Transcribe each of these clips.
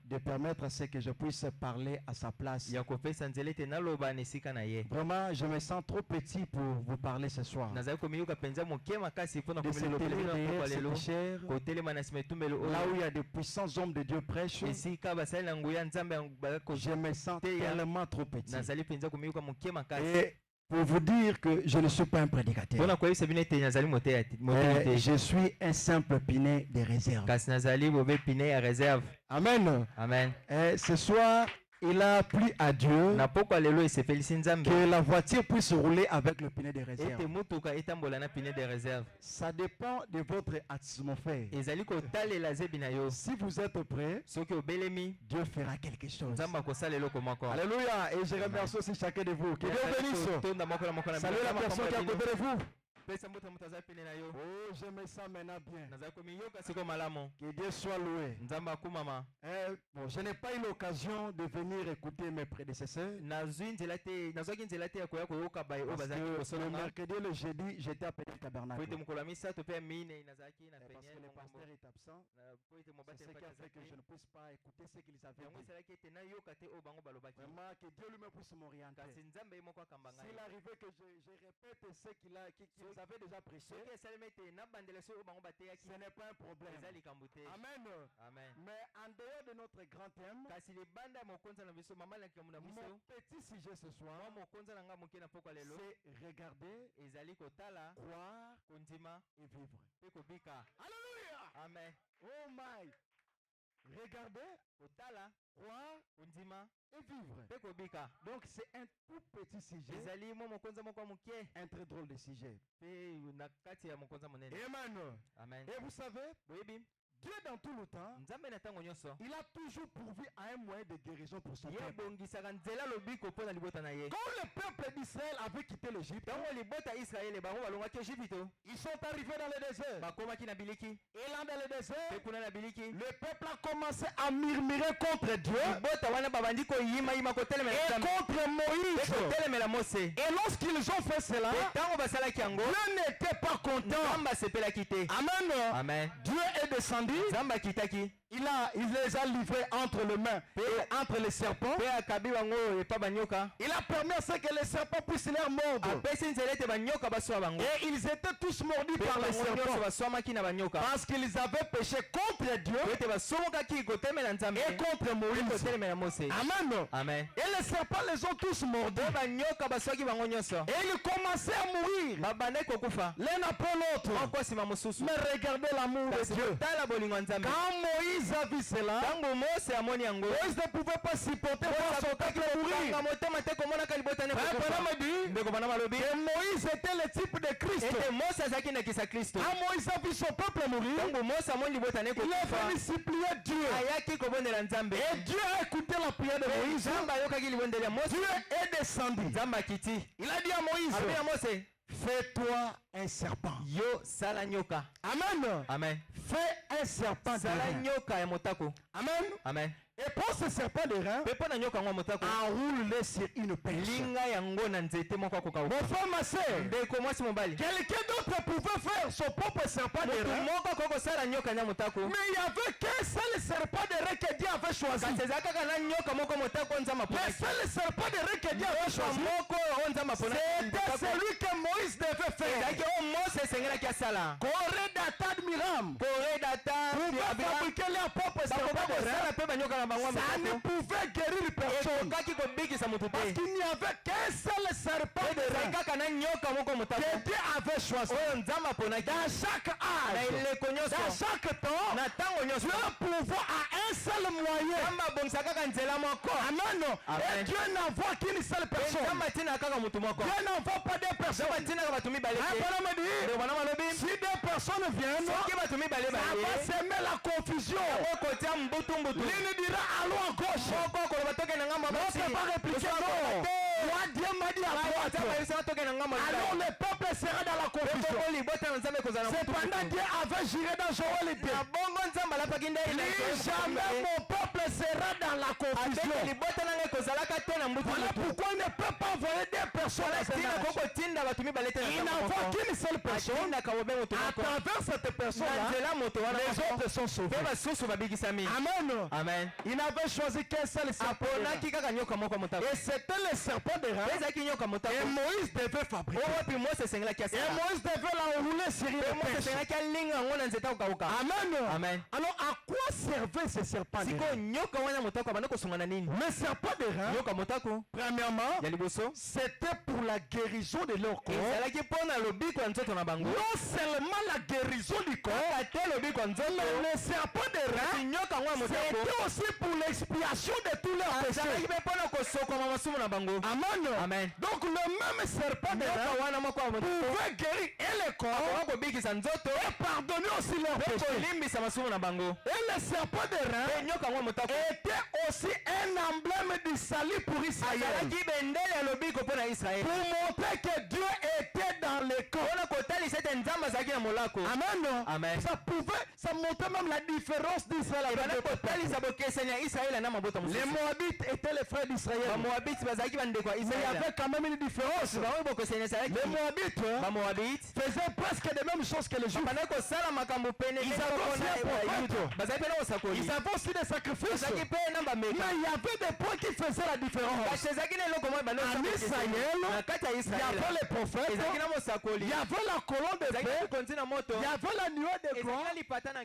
de permettre à ce que je puisse parler à sa place. Vraiment, je me sens trop petit pour vous parler ce soir. De cette là où il y a de puissants hommes de Dieu prêchent, je me sens tellement trop petit. Et pour vous dire que je ne suis pas un prédicateur. Je suis un simple pinet de réserve. Amen. Amen. Et ce soir, il a plu à Dieu que la voiture puisse rouler avec le pinet de réserve. Ça dépend de votre atmosphère. Si vous êtes prêts, Dieu fera quelque chose. Alléluia. Et je remercie aussi chacun de vous. Que Dieu bénisse. Salut la personne qui est à côté de vous. Oh, je me sens maintenant bien. Que Dieu soit loué. Bon, je n'ai pas eu l'occasion de venir écouter mes prédécesseurs. Parce que le mercredi et le jeudi, j'étais à Petit Tabernacle. Parce que le pasteur est absent. C'est ce qui a fait que je ne puisse pas écouter ce qu'ils avaient dit. Vraiment, que Dieu lui-même puisse m'orienter. S'il arrivait que je répète ce qu'ils avaient déjà prêché, ce n'est pas un problème. Amen. Amen. Mais en dehors de notre grand thème, mon petit sujet ce soir, c'est regarder, croire et vivre. Alléluia. Amen. Oh my. Regarder, croire et vivre. Donc c'est un tout petit sujet, un très drôle de sujet. Amen. Amen. Et vous savez, Dieu dans tout le temps, il a toujours pourvu à un moyen de guérison pour son peuple. Quand le peuple d'Israël avait quitté l'Égypte, ils sont arrivés dans le désert. Et là dans le désert, le peuple a commencé à murmurer contre Dieu et contre Moïse. Et lorsqu'ils ont fait cela, Dieu n'était pas content. Amen. Amen. Dieu est descendu. Il les a livrés entre les mains et entre les serpents. Il a permis à ce que les serpents puissent les mordre. Et ils étaient tous mordus par les serpents parce qu'ils avaient péché contre Dieu et contre Moïse. Amen. Amen. Et les serpents les ont tous mordus. Et ils commençaient à mourir l'un après l'autre. Mais regardez l'amour de Dieu. Quand Moïse a vu cela, Moïse ne pouvait pas supporter voir son peuple mourir. Et Moïse était le type de Christ. Quand Moïse a vu son peuple mourir, il est venu supplier Dieu. Et Dieu a écouté la prière de Moïse. Dieu est descendu. Il a dit à Moïse, fais-toi un serpent. Amen. Amen. Fais un serpent de rein. Amen. Amen. Et prends ce serpent de rein, enroule-le sur une perche. Mon frère, ma soeur, quelqu'un d'autre pouvait faire son propre serpent de rein, mais il n'y avait qu'un seul serpent de rein que Dieu avait choisi. Le seul serpent de rein que Dieu avait choisi, c'était celui que Moïse devait faire. Corée d'Atad Miram pouvait fabriquer leur propre serpent de rein. Ça ne pouvait guérir personne parce qu'il n'y avait qu'un seul serpent de rein que Dieu avait choisi. Dans chaque âge, dans chaque temps, Dieu pourvoit à un seul moyen. Amen. Et Dieu n'envoie qu'une seule personne. Dieu n'envoie pas deux personnes. Si deux personnes viennent, ça va semer la confusion. L'une dira allons à gauche. L'autre va répliquer non. Moi Dieu m'a dit à droite. Alors le peuple sera dans la confusion. Cependant Dieu avait juré dans Joël et dit, jamais mon peuple sera dans la confusion. Voilà pourquoi il ne peut pas envoyer des personnes à ce mariage. Il n'envoie qu'une seule personne. À travers cette personne-là, les autres sont sauvés. Amen. Amen. Il n'avait choisi qu'un seul serpent. Et c'était le serpent de Ram. Et Moïse devait fabriquer. Et Moïse devait l'enrouler sur une perche. Amen. Amen. Alors à quoi servait ce serpent de Ram? Le serpent de Ram, premièrement, c'était pour la guérison de leur corps. Non seulement la guérison du corps, mais le serpent de Ram, c'était aussi pour l'expiation de tous leurs péchés. Amen. Amen. Donc le même serpent de Ram pouvait guérir et le corps et pardonner aussi leurs péchés. Et le serpent de Ram était aussi un emblème du salut pour Israël. Pour montrer que Dieu était dans le corps. Amen. Amen. Ça montrait même la différence d'Israël avec les peuples. Les Moabites étaient les frères d'Israël. Mais il y avait quand même une différence. Les Moabites faisaient presque les mêmes choses que les Juifs. Ils avaient aussi des sacrifices. Mais il y avait des points qui faisaient la différence. En Israël, il y avait les prophètes, il y avait la colonne de feu, il y avait la nuée de gloire, il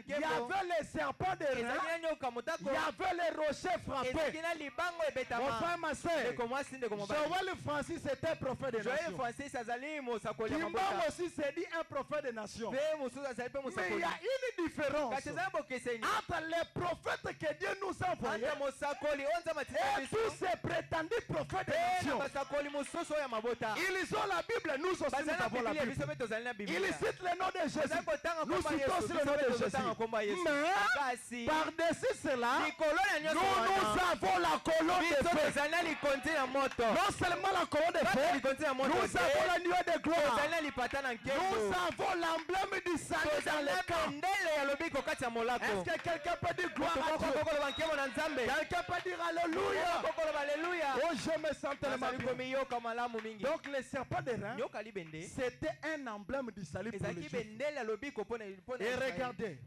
y avait les serpents de rein, il y avait les rochers frappés. Mon frère, ma soeur, Joël Francis était prophète de nation. Kimbam aussi s'est dit un prophète de nation. Mais il y a une différence entre les prophètes que Dieu nous a envoyés et tous ces prétendus prophètes de nation. Ils ont la Bible, nous aussi nous avons la Bible. Ils citent le nom de Jésus. Nous citons aussi le nom de Jésus. Mais par-dessus cela, nous avons la colonne de feu. Non seulement la colonne de feu, nous avons la nuée de gloire. Nous avons l'emblème du salut dans le camp. Est-ce que quelqu'un peut dire gloire à Dieu? Quelqu'un peut dire alléluia? Oh, je me sens tellement bien. Donc le serpent de rein, c'était un emblème du salut pour les Juifs. Et regardez,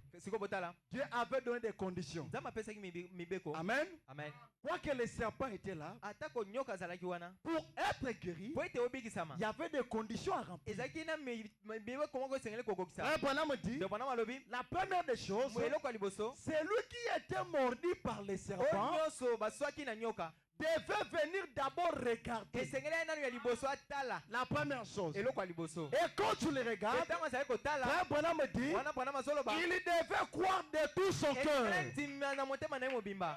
Dieu avait donné des conditions. Amen. Quoi que le serpent était là, pour être guéri, il y avait des conditions à remplir. Abraham dit, la première des choses, c'est lui qui était mordu par les serpents devait venir d'abord regarder. La première chose. Et quand tu le regardes, Abraham dit, il devait croire de tout son cœur.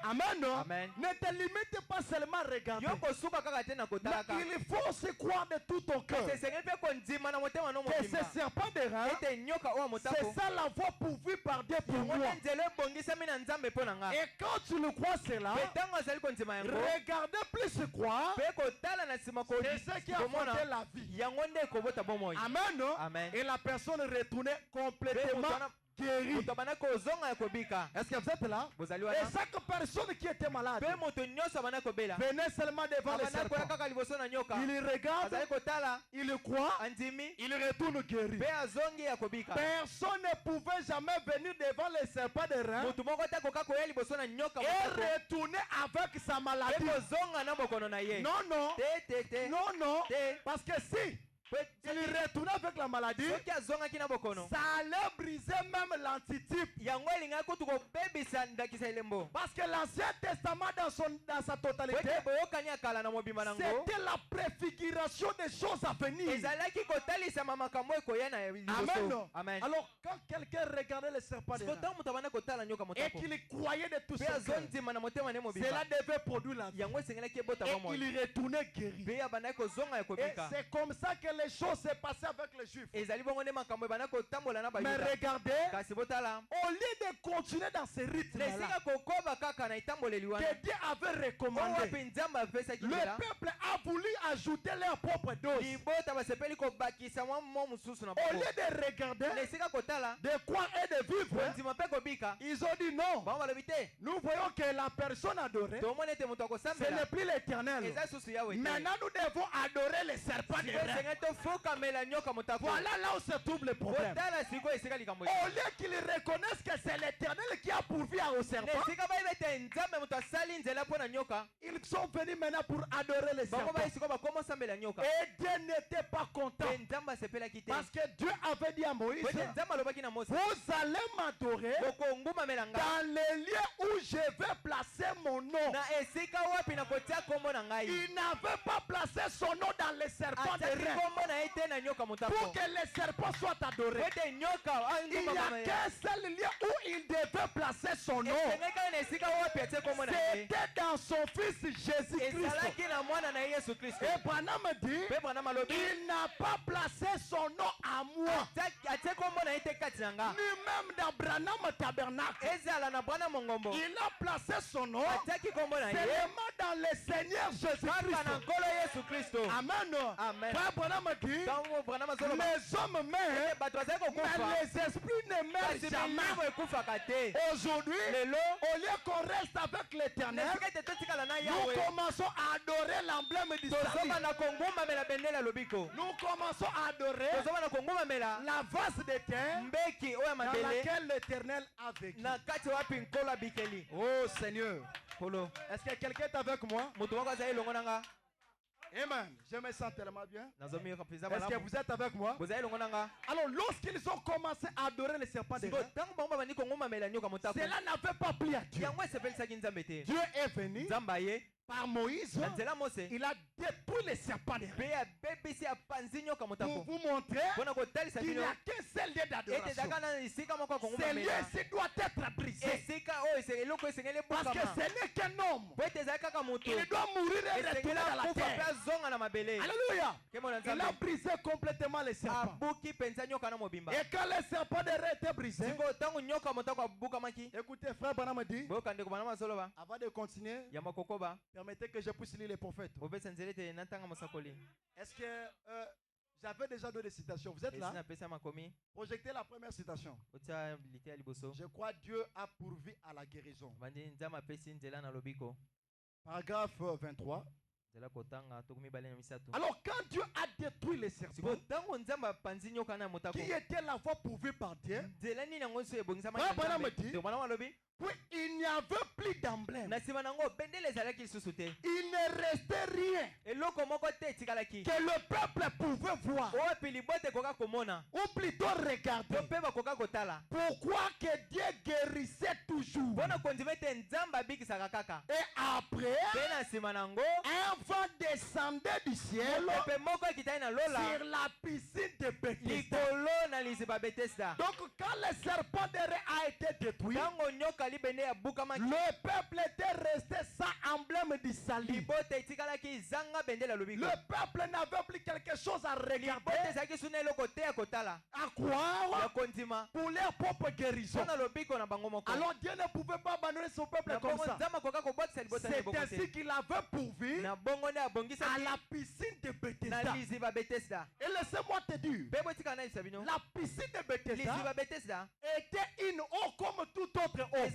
Amen. Ne te limite pas seulement à regarder. Mais il faut aussi croire de tout ton cœur que ce serpent de rein, c'est ça la voie pourvue par Dieu pour moi. Et quand tu le crois cela, regardez plus croire, c'est ce qui a fondé la vie. Amen. Et la personne retournait complètement guérie. Est-ce que vous êtes là? Et chaque personne qui était malade venait seulement devant le serpent. Il regarde, il croit, il retourne guéri. Personne ne pouvait jamais venir devant le serpent de rein et retourner avec sa maladie. Non. Parce que si il retournait avec la maladie, ça allait briser même l'antitype. Parce que l'Ancien Testament dans sa totalité, c'était la préfiguration des choses à venir. Amen. Alors quand quelqu'un regardait le serpent de rein et qu'il croyait de tout son cœur, cela devait produire la vie. Et il retournait guéri. Et c'est comme ça que les choses se passaient avec les Juifs. Mais regardez, au lieu de continuer dans ce rythme-là, que Dieu avait recommandé, le peuple a voulu ajouter leur propre dose. Au lieu de regarder de quoi et de vivre, ils ont dit non. Nous voyons que la personne adorée, ce n'est plus l'Éternel. Maintenant, nous devons adorer les serpents de reins. Voilà là où se trouve le problème. Au lieu qu'ils reconnaissent que c'est l'Éternel qui a pourvu aux serpents, ils sont venus maintenant pour adorer les serpents. Et Dieu n'était pas content. Parce que Dieu avait dit à Moïse, vous allez m'adorer dans les lieux où je vais placer mon nom. Il n'avait pas placé son nom dans les serpents de reins pour que les serpents soient adorés. Il n'y a qu'un seul lieu où il devait placer son nom. C'était dans son fils Jésus-Christ. Et Branham dit, il n'a pas placé son nom à moi. Lui-même dans Branham Tabernacle, il a placé son nom seulement dans le Seigneur Jésus-Christ. Amen. Frère Branham dit, les hommes meurent, mais les esprits ne meurent jamais. Aujourd'hui, au lieu qu'on reste avec l'Éternel, nous commençons à adorer l'emblème du salut. Nous commençons à adorer la vase de terre dans laquelle l'Éternel a vécu. Oh Seigneur, est-ce que quelqu'un est avec moi? Amen. Je me sens tellement bien. Est-ce que vous êtes avec moi? Alors, lorsqu'ils ont commencé à adorer les serpents de reins, cela n'avait pas plu à Dieu. Dieu est venu par Moïse. Il a détruit les serpents de reins pour vous montrer qu'il n'y a qu'un seul lieu d'adoration. Ce lieu-ci doit être brisé. Parce que ce n'est qu'un homme. Il doit mourir et retourner dans la terre. Alléluia. Il a brisé complètement les serpents. Et quand les serpents de reins étaient brisés, écoutez, frère Branham dit, avant de continuer, permettez que je puisse lire les prophètes. Est-ce que j'avais déjà donné des citations? Vous êtes là? Projectez la première citation. Je crois Dieu a pourvu à la guérison. Paragraphe 23. Alors quand Dieu a détruit les serpents, qui était la voie pourvue par Dieu, oui, il n'y avait plus d'emblème. Il ne restait rien que le peuple pouvait voir, ou plutôt regarder. Pourquoi que Dieu guérissait toujours? Et après, un vent descendait du ciel sur la piscine de Bethesda. Donc quand le serpent de reins a été détruit, le peuple était resté sans emblème du salut. Le peuple n'avait plus quelque chose à regarder, à croire pour leur propre guérison. Alors Dieu ne pouvait pas abandonner son peuple comme ça. C'est ainsi qu'il avait pourvu à la piscine de Bethesda. Et laissez-moi te dire, la piscine de Bethesda était une eau comme toute autre eau.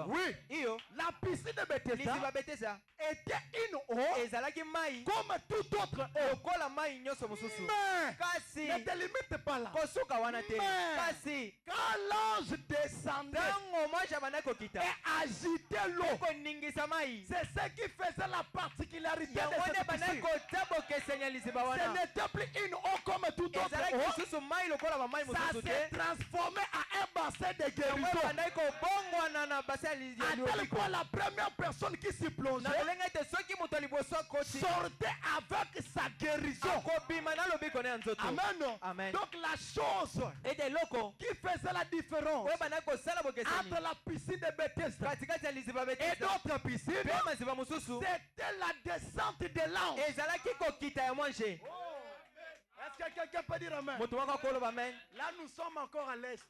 Oui, la piscine de Bethesda était une eau comme toute autre eau. Mais ne te limite pas là. Mais quand l'ange descendait et agitait l'eau, c'est ce qui faisait la particularité de cette piscine. Ce n'était plus une eau comme toute autre eau. Ça s'est transformé en un bassin de guérison. À tel point la première personne qui s'y plongeait sortait avec sa guérison. Amen. Donc la chose qui faisait la différence entre la piscine de Bethesda et d'autres piscines, c'était la descente de l'ange. que quelqu'un peut dire amen? Là, nous sommes encore à l'est.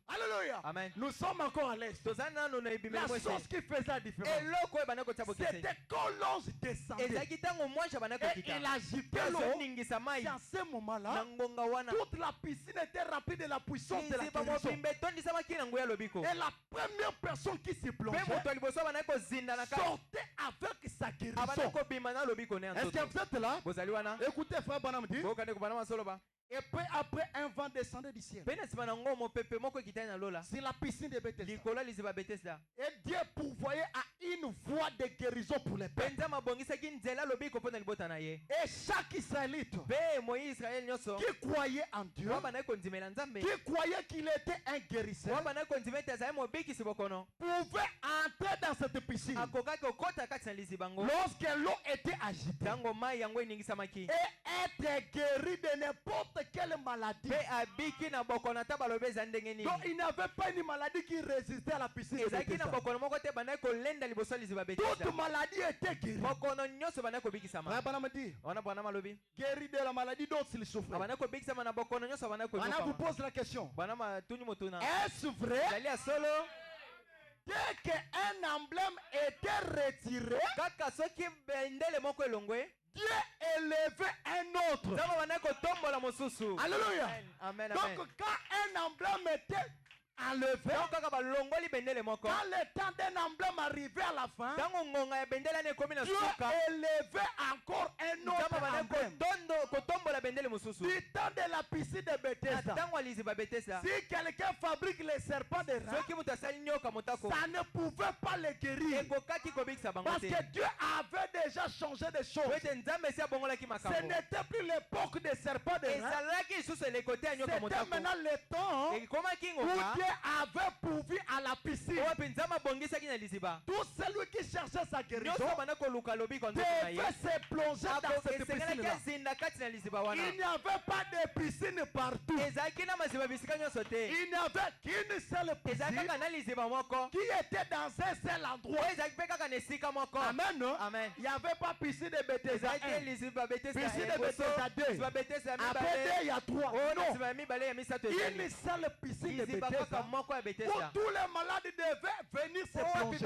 Alléluia. Amen. Nous sommes encore à l'est. La chose qui faisait la différence, c'était quand l'ange descendait et il agitait l'eau. Et à ce moment-là, toute la piscine était remplie de la puissance de la guérison. Et la première personne qui s'y plongeait sortait avec sa guérison. Est-ce que vous êtes là? Écoutez, frère Branham dit. Et peu après, un vent descendait du ciel. C'est la piscine de Bethesda. Et Dieu pourvoyait à une voie de guérison pour les peuples. Et chaque Israélite qui croyait en Dieu, qui croyait qu'il était un guérisseur, pouvait entrer dans cette piscine. Lorsque l'eau était agitée et être guéri de n'importe quelle maladie. Donc il n'y avait pas une maladie qui résistait à la piscine. Toute maladie était guérie. Guéri de la maladie dont il souffrait. On vous pose la question. Est-ce vrai? Dès qu'un emblème était retiré, Dieu élevait un autre. Alléluia. Donc quand un emblème était enlevé, quand le temps d'un emblème arrivait à la fin, Dieu élevait encore un autre emblème. Du temps de la piscine de Bethesda, si quelqu'un fabrique les serpents de rats, ça ne pouvait pas les guérir. Parce que Dieu avait déjà changé de choses. Ce n'était plus l'époque des serpents de rats. C'était maintenant le temps où Dieu avait pourvu à la piscine. Tout celui qui cherchait sa guérison devait se plonger dans cette piscine-là. Il n'y avait pas de piscine partout. Il n'y avait qu'une seule piscine qui était dans un seul endroit. Amen. Il n'y avait pas piscine de Bethesda 1, piscine de Bethesda 2. Après 2, il y a 3. Non. Une seule piscine de Bethesda où tous les malades devaient venir se plonger.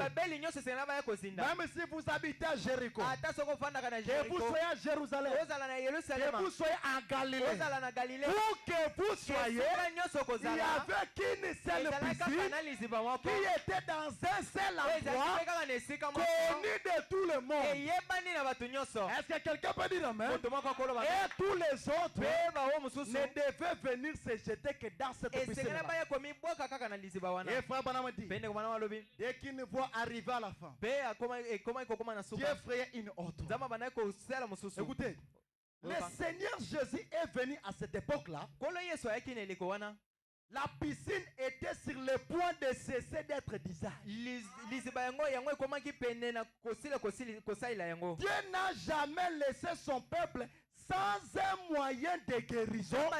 Même si vous habitez à Jéricho, que vous soyez à Jérusalem, que vous soyez en Galilée, où que vous soyez, il n'y avait qu'une seule piscine qui était dans un seul endroit, connu de tout le monde. Est-ce que quelqu'un peut dire amen? Et tous les autres ne devaient venir se jeter que dans cette piscine-là. Et frère Branham dit, dès qu'une voix arrivait à la fin, Dieu ferait une autre. Écoutez, le Seigneur Jésus est venu à cette époque-là. La piscine était sur le point de cesser d'être d'usage. Dieu n'a jamais laissé son peuple sans un moyen de guérison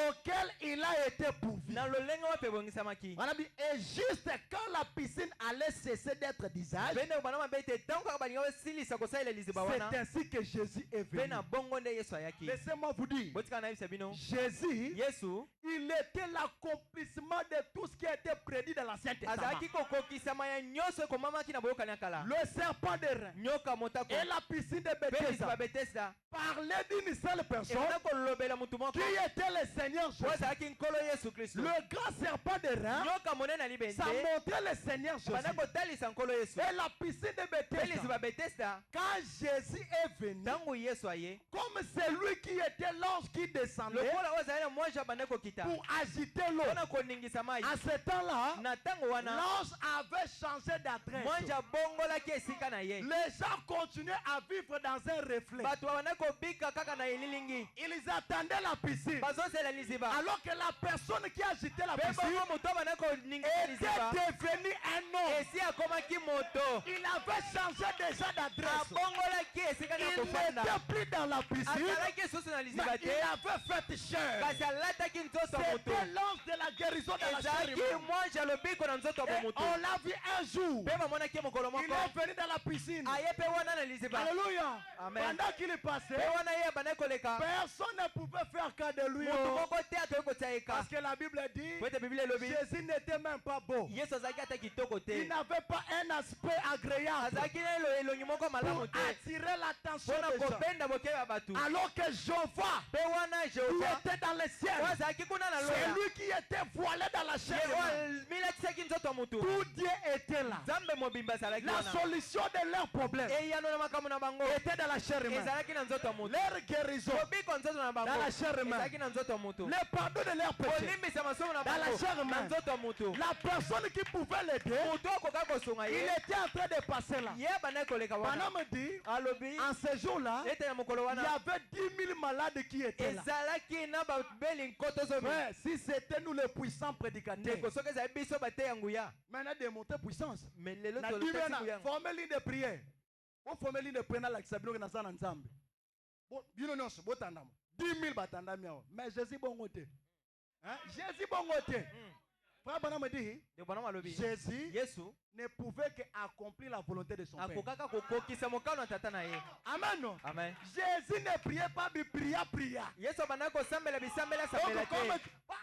auquel il a été pourvu. On a dit, et juste quand la piscine allait cesser d'être d'usage, c'est ainsi que Jésus est venu. Laissez-moi vous dire, Jésus, il était l'accomplissement de tout ce qui a été prédit dans l'Ancien Testament. Le serpent de rein et la piscine de Bethesda parlait d'une seule personne qui était le Seigneur Jésus. Le grand serpent de rein, ça montrait le Seigneur Jésus. Et la piscine de Bethesda, quand Jésus est venu, comme c'est lui qui était l'ange qui descendait pour agiter l'eau, à ce temps-là, l'ange avait changé d'adresse. Les gens continuaient à vivre dans un reflet. Ils attendaient la piscine. Alors que la personne qui agitait la piscine était devenue un homme. Il avait changé déjà d'adresse. Il n'était plus dans la piscine, mais il avait fait chair. C'était l'ange de la guérison de la chair humaine. On l'a vu un jour. Il est venu dans la piscine. Alléluia. Pendant qu'il est passé, personne ne pouvait faire cas de lui. Parce que la Bible dit, Jésus n'était même pas beau. Il n'avait pas un aspect agréable pour attirer l'attention des gens. Alors que Jéhovah, qui était dans le ciel, c'est lui qui était voilé dans la chair. Tout Dieu était là. La solution de leurs problèmes était dans la chair humaine. Leur guérison dans la chair humaine. Le pardon de leurs péchés dans la chair humaine. La personne qui pouvait l'aider, il était en train de passer là. Pendant me dit, en ce jour-là, il y avait 10 000 malades qui étaient là. Ouais, si c'était nous les puissants prédicateurs, maintenant démontrer puissance. Formez ligne de prière. Vous formez ligne de prière là qui s'appelle dans un ensemble. Bon, 10 000 batandami. Mais Jésus bon côté. Jésus bon côté. Frère Branham me dit, Jésus ne pouvait qu'accomplir la volonté de son Père. Amen. Amen. Jésus ne priait pas, mais pria.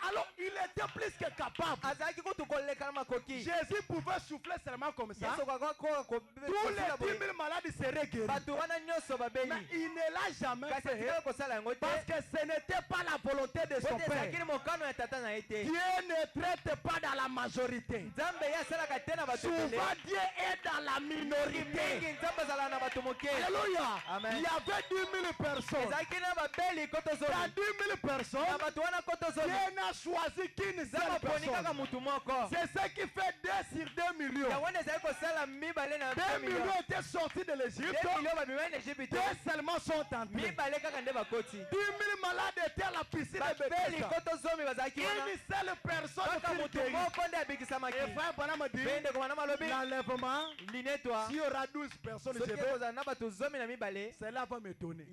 Alors il était plus que capable. Jésus pouvait souffler seulement comme ça. Tous les 10 000 malades seraient guéris. Mais il ne l'a jamais fait parce que ce n'était pas la volonté de son Père. Dieu ne traite pas dans la majorité. Souvent Dieu est dans la minorité. Alléluia. Amen. Il y avait 10 000 personnes. Dans 10 000 personnes, Dieu n'a choisi qu'une seule personne. C'est ce qui fait 2 sur 2 millions. 2 millions étaient sortis de l'Égypte. 2 seulement sont entrés. 10 000 malades étaient à la piscine de Bethesda. Une seule personne fut guérie. Et frère Branham me dit, l'enlèvement, s'il y aura 12 personnes, cela va m'étonner.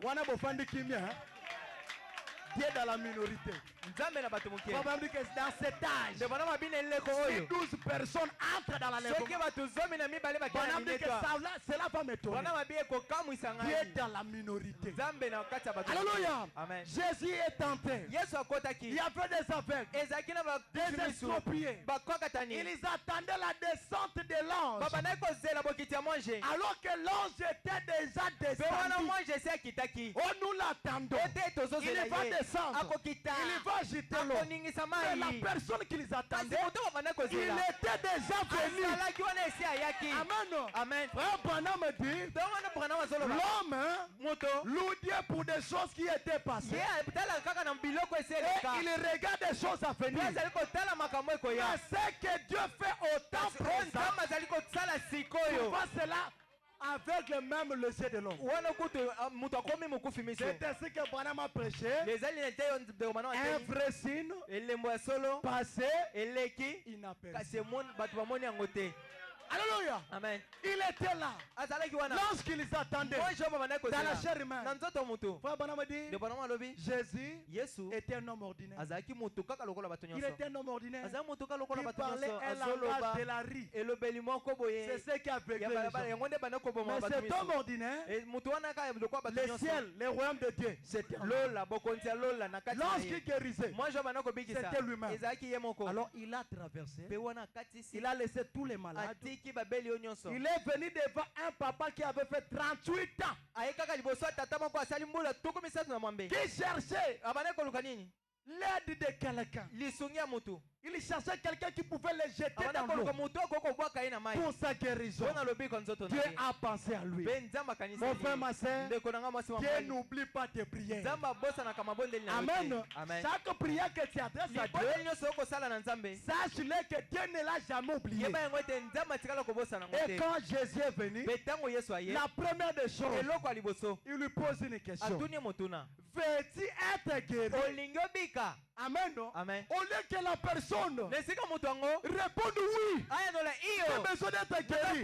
Wana bofandi kimia. Dieu dans la minorité. Dans cet âge, si 12 personnes entrent dans l'enlèvement, cela va m'étonner. Dieu est dans la minorité. Alléluia. Amen. Jésus est tenté. Il y avait des aveugles, des estropiés. Ils attendaient la descente de l'ange. Alors que l'ange était déjà descendu. Oh, nous l'attendons. Il va descendre. Il va agiter l'eau. Mais la personne qui les attendait, il était déjà venu. Amen. Amen. Frère Branham me dit, l'homme loue Dieu pour des choses qui étaient passées. Et il regarde des choses à venir. Mais c'est que Dieu fait autant présent. Il va cela avec le même le ciel de l'homme. C'est ainsi que Branham a prêché. Un vrai signe passé inaperçu. Alléluia. Amen. Il était là. Lorsqu'ils attendaient dans la chair humaine. Frère Branham dit, Jésus était un homme ordinaire. Il était un homme ordinaire qui parlait un langage de la rue. C'est ce qui a vécu les gens. Mais cet homme ordinaire, le ciel, le royaume de Dieu, c'était lorsqu'il guérissait, c'était lui-même. Alors il a traversé. Il a laissé tous les malades. Il est venu devant un papa qui avait fait 38 ans. Qui cherchait l'aide de quelqu'un. Il cherchait quelqu'un qui pouvait le jeter dans l'eau pour sa guérison. Dieu a pensé à lui. Mon frère, ma soeur, Dieu n'oublie pas tes prières. Amen. Chaque prière que tu adresses à Dieu, sache-le que Dieu ne l'a jamais oublié. Et quand Jésus est venu, la première des choses, il lui pose une question. Veux-tu être guéri? Amen. Amen. Au lieu que la personne réponde oui, il a besoin d'être guéri.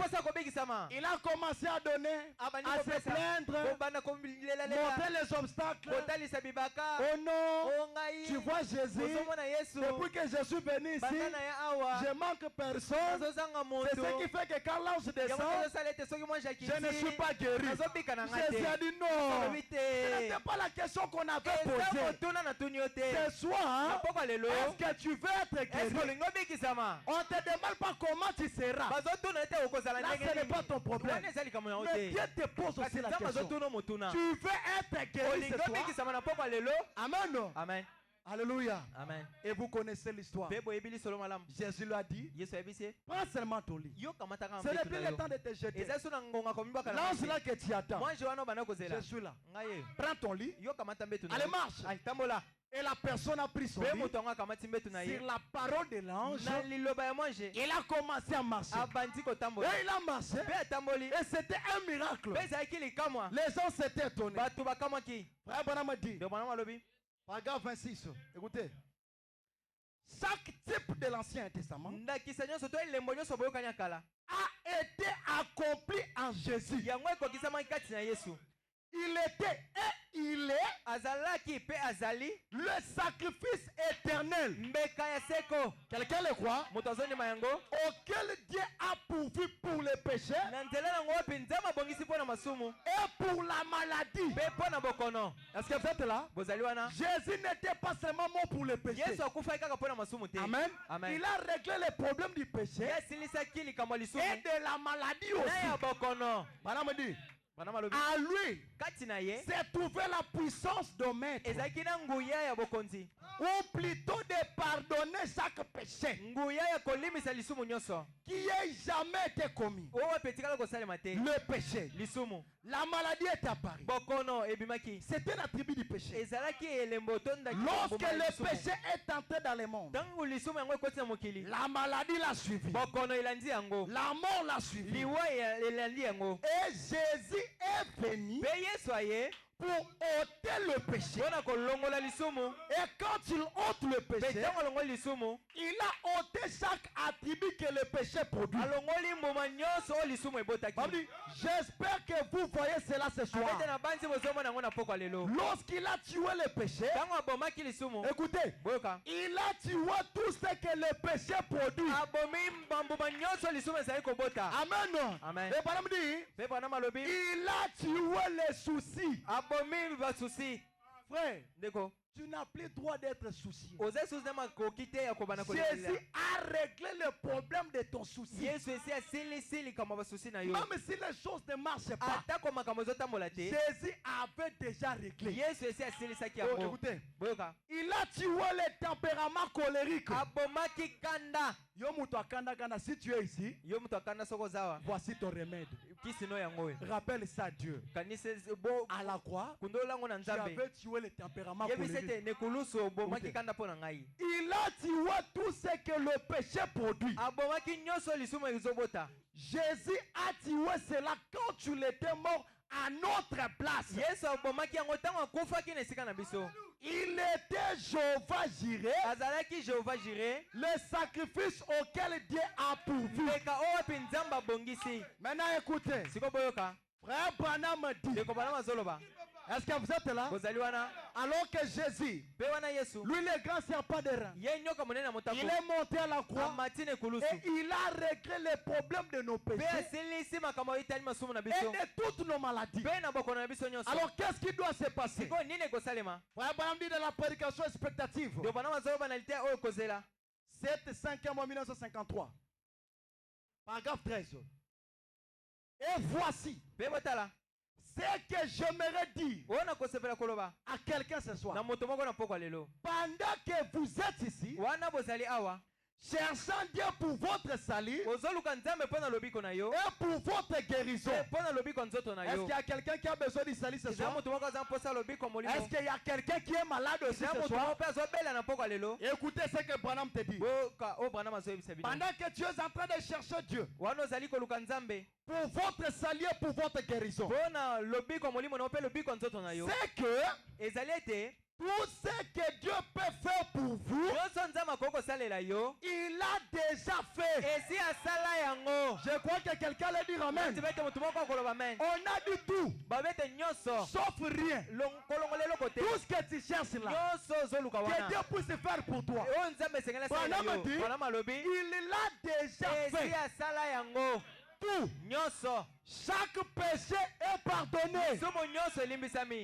Il a commencé à donner, à se plaindre, monter les obstacles. Oh non, tu vois Jésus, depuis que je suis venu ici, je manque personne. C'est ce qui fait que quand l'ange descend, je ne suis pas guéri. Jésus a dit non, ce n'était pas la question qu'on avait posée. Ce soir, est-ce que tu veux être guéri? On ne te demande pas comment tu seras. Là, ce n'est pas ton problème. Mais Dieu te pose aussi la question. Tu veux être guéri ce soir? Amen. Amen. Alléluia. Amen. Et vous connaissez l'histoire. Jésus lui a dit, prends seulement ton lit. Ce n'est plus le temps de te jeter. Lance là que tu attends. Je suis là. Prends ton lit. Allez, marche. Et la personne a pris son lit. Sur la parole de l'ange, il a commencé à marcher. Et il a marché. Et c'était un miracle. Les gens s'étaient étonnés. Frère Branham dit, paragraphe 26, écoutez. Chaque type de l'Ancien Testament a été accompli en Jésus. Il était et il est le sacrifice éternel. Quelqu'un le croit? Auquel Dieu a pourvu pour les péchés et pour la maladie. Est-ce que vous êtes là? Jésus n'était pas seulement mort pour les péchés. Amen. Il a réglé les problèmes du péché et de la maladie aussi. Madame dit, à lui s'est trouvé la puissance de maître, ou plutôt de pardonner chaque péché qui ait jamais été commis. Le péché, la maladie est apparue. C'était l'attribut du péché. Lorsque le péché est entré dans le monde, la maladie l'a suivi, la mort l'a suivi, et Jésus est venu pour ôter le péché. Et quand il ôte le péché, il a ôté chaque attribut que le péché produit. J'espère que vous voyez cela ce soir. Lorsqu'il a tué le péché, écoutez, il a tué tout ce que le péché produit. Amen. Amen. Et par exemple, il a tué les soucis. Frère, tu n'as plus le droit d'être soucieux. Jésus a réglé le problème de ton souci. Même si les choses ne marchent pas, Jésus avait déjà réglé. Oh, écoutez, il a tué le tempérament colérique. Si tu es ici, voici ton remède. Rappelle ça à Dieu. À la croix, tu avais tué le tempérament colérique. Il a tué tout ce que le péché produit. Jésus a tué cela quand tu l'étais mort à notre place. Il était Jéhovah Jireh, le sacrifice auquel Dieu a pourvu. Maintenant écoutez, frère Branham dit, est-ce que vous êtes là? Alors que Jésus, lui le grand serpent de rein, il est monté à la croix et il a réglé les problèmes de nos péchés et de toutes nos maladies. Alors qu'est-ce qui doit se passer? Frère Branham dit dans la prédication expectative, 7/5 1953, paragraphe 13. Et voici ce que j'aimerais dire à quelqu'un ce soir. Pendant que vous êtes ici, cherchant Dieu pour votre salut et pour votre guérison. Est-ce qu'il y a quelqu'un qui a besoin du salut ce soir? Est-ce qu'il y a quelqu'un qui est malade aussi ce soir? Écoutez ce que Branham te dit. Pendant que tu es en train de chercher Dieu pour votre salut et pour votre guérison, c'est que Tout ce que Dieu peut faire pour vous, il a déjà fait. Je crois que quelqu'un l'a dit amen. On a dit tout, sauf rien. Tout ce que tu cherches là, que Dieu puisse faire pour toi. Il l'a déjà fait. Tout. Chaque péché est pardonné.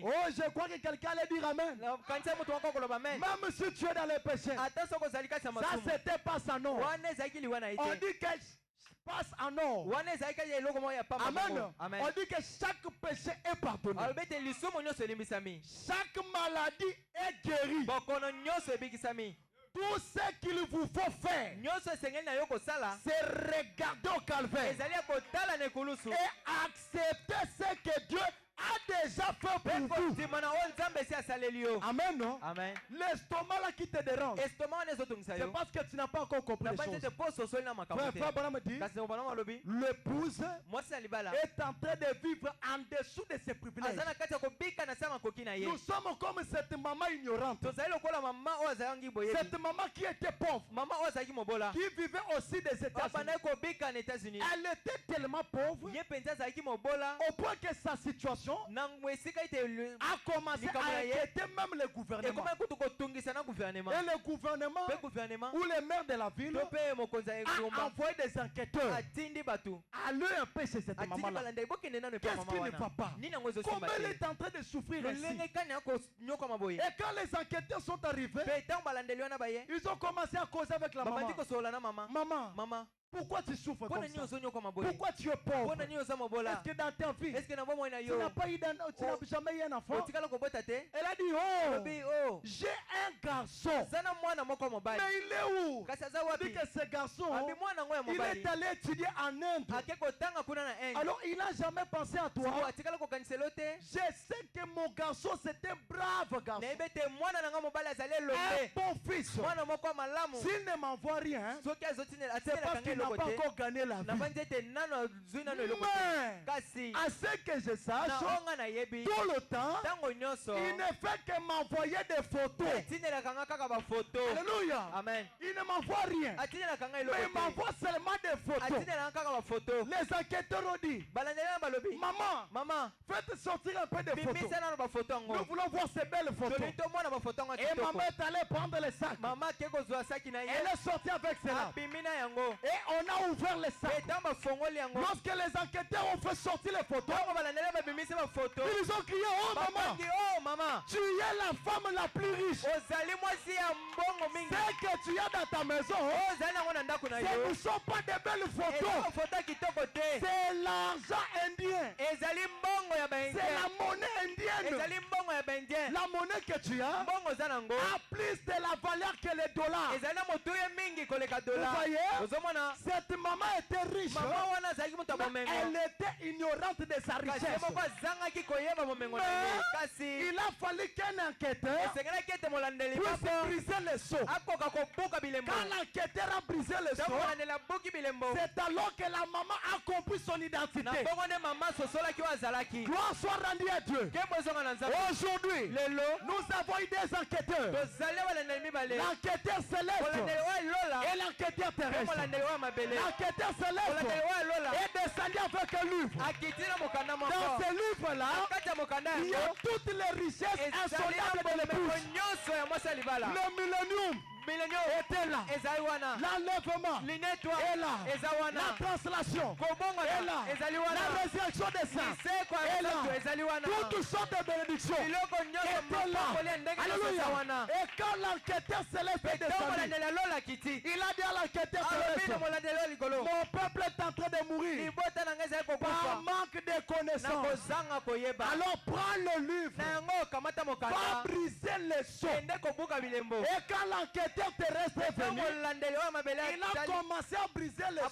Oh, je crois que quelqu'un allait dire amen. Même si tu es dans le péché, ça c'était pas ça non. On dit que passe en or. Amen. On dit que chaque péché est pardonné. Chaque maladie est guérie. Tout ce qu'il vous faut faire, c'est regarder au calvaire et accepter ce que Dieu a déjà fait pour vous. Amen, non? Amen. L'estomac là qui te dérange, c'est parce que tu n'as pas encore compris les choses. Frère Branham dit, l'épouse est en train de vivre en dessous de ses privilèges. Nous sommes comme cette maman ignorante. Cette maman qui était pauvre, qui vivait aussi des États-Unis. Elle était tellement pauvre au point que sa situation a commencé à inquiéter même le gouvernement. Et le gouvernement ou les maires de la ville a envoyé des enquêteurs à lui un peu chez cette maman-là. Qu'est-ce qui ne va pas? Comment elle est en train de souffrir ici? Et quand les enquêteurs sont arrivés, ils ont commencé à causer avec la maman. Maman, pourquoi tu souffres comme ça? Pourquoi tu es pauvre? Est-ce que dans ta vie, tu n'as jamais eu un enfant? Elle a dit, oh, j'ai un garçon. Mais il est où? Il dit que ce garçon, il est allé étudier en Inde. Alors il n'a jamais pensé à toi. Je sais que mon garçon, c'est un brave garçon. Un bon fils. S'il ne m'envoie rien, c'est parce qu'il n'a pas encore gagné la vie. Mais à ce que je sache, tout le temps, il ne fait que m'envoyer des photos. Alléluia. Amen. Il ne m'envoie rien, mais il m'envoie seulement des photos. Les enquêteurs ont dit, maman, faites sortir un peu de photos. Nous voulons voir ces belles photos. Et maman est allée prendre le sac. Elle est sortie avec cela. Et on a ouvert le sac. Lorsque les enquêteurs ont fait sortir les photos, ils ont crié, oh maman, tu es la femme la plus riche. Ce que tu as dans ta maison, ce ne sont pas des belles photos. C'est l'argent indien. C'est la monnaie indienne. La monnaie que tu as a plus de la valeur que les dollars. Vous voyez, cette maman était riche, mais elle était ignorante de sa richesse. Mais il a fallu qu'un enquêteur puisse briser le seau. Quand l'enquêteur a brisé le seau, c'est alors que la maman a compris son identité. Gloire soit rendue à Dieu. Aujourd'hui, nous avons eu des enquêteurs. L'enquêteur céleste et l'enquêteur terrestre. L'enquêteur céleste est descendu avec un livre. Dans ce livre-là, il y a toutes les richesses insondables de l'épouse. Le millénium était là. L'enlèvement est là. La translation est là. La résurrection des saints est là. Toutes sortes de bénédictions étaient là. Alléluia. Et quand l'enquêteur céleste est descendu, il a dit à l'enquêteur céleste, mon peuple est en train de mourir par manque de connaissances. Alors prends le livre, va briser les seaux. Et quand l'enquêteur terrestre est venu, il a commencé à briser les seaux.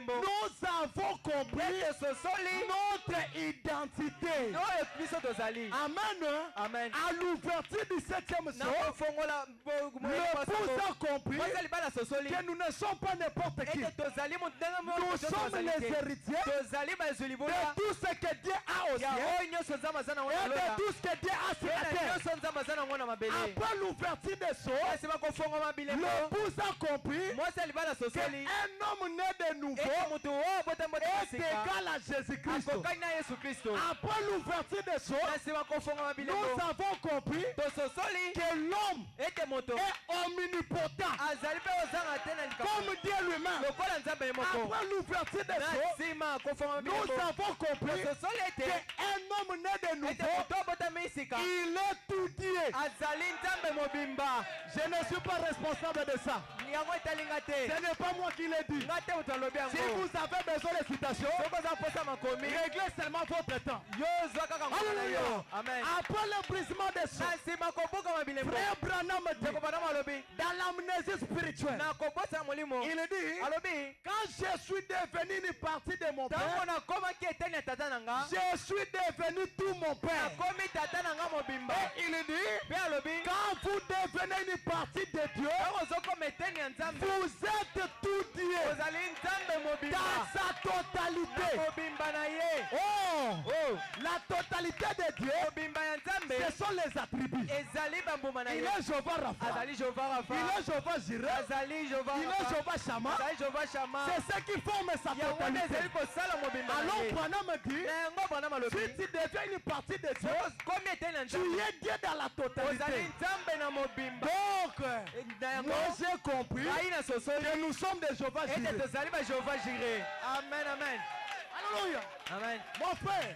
Nous avons compris notre identité. Amen. À l'ouverture du 7e seau, l'épouse a compris que nous ne sommes pas n'importe qui. Nous sommes les héritiers de tout ce que Dieu a au ciel et de tout ce que Dieu a sur la terre. Après l'ouverture des choses, l'épouse a compris qu'un homme né de nouveau est égal à Jésus-Christ. Après l'ouverture des choses, nous avons compris que l'homme est omnipotent comme Dieu lui-même. Après l'ouverture des choses, nous avons compris qu'un homme né de nouveau, il est tout Dieu. Je ne suis pas responsable de ça. Ce n'est pas moi qui l'ai dit. Si vous avez besoin de citations, réglez seulement votre temps. Alléluia. Après le brisement des choses, Frère Branham dit, dans l'amnésie spirituelle, il dit, quand je suis devenu une partie de mon père, je suis devenu tout mon père. Et il dit, quand vous devenez une partie de Dieu, vous êtes tout Dieu dans sa totalité. Oh, la totalité de Dieu, ce sont les attributs. Il est Jéhovah Rapha, il est Jéhovah Jireh, il est Jéhovah Shammah. C'est ce qui forme sa totalité. Alors Branham dit, si tu deviens une partie de Dieu, tu es Dieu dans la totalité. Donc, moi j'ai compris que nous sommes des Jéhovah Jireh. Amen, amen. Alléluia. Amen. Mon frère,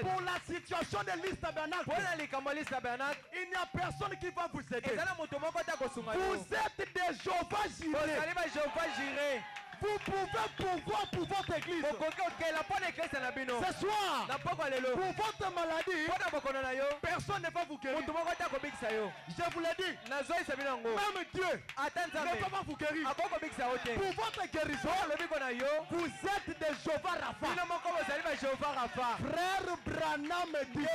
pour la situation de l'Église tabernacle, il n'y a personne qui va vous aider. Vous êtes des Jéhovah Jireh. Vous pouvez pouvoir pour votre église. Ce soir, pour votre maladie, personne ne va vous guérir. Je vous l'ai dit, même Dieu ne va pas vous guérir. Pour votre guérison, vous êtes des Jéhovah Rapha. Frère Branham dit,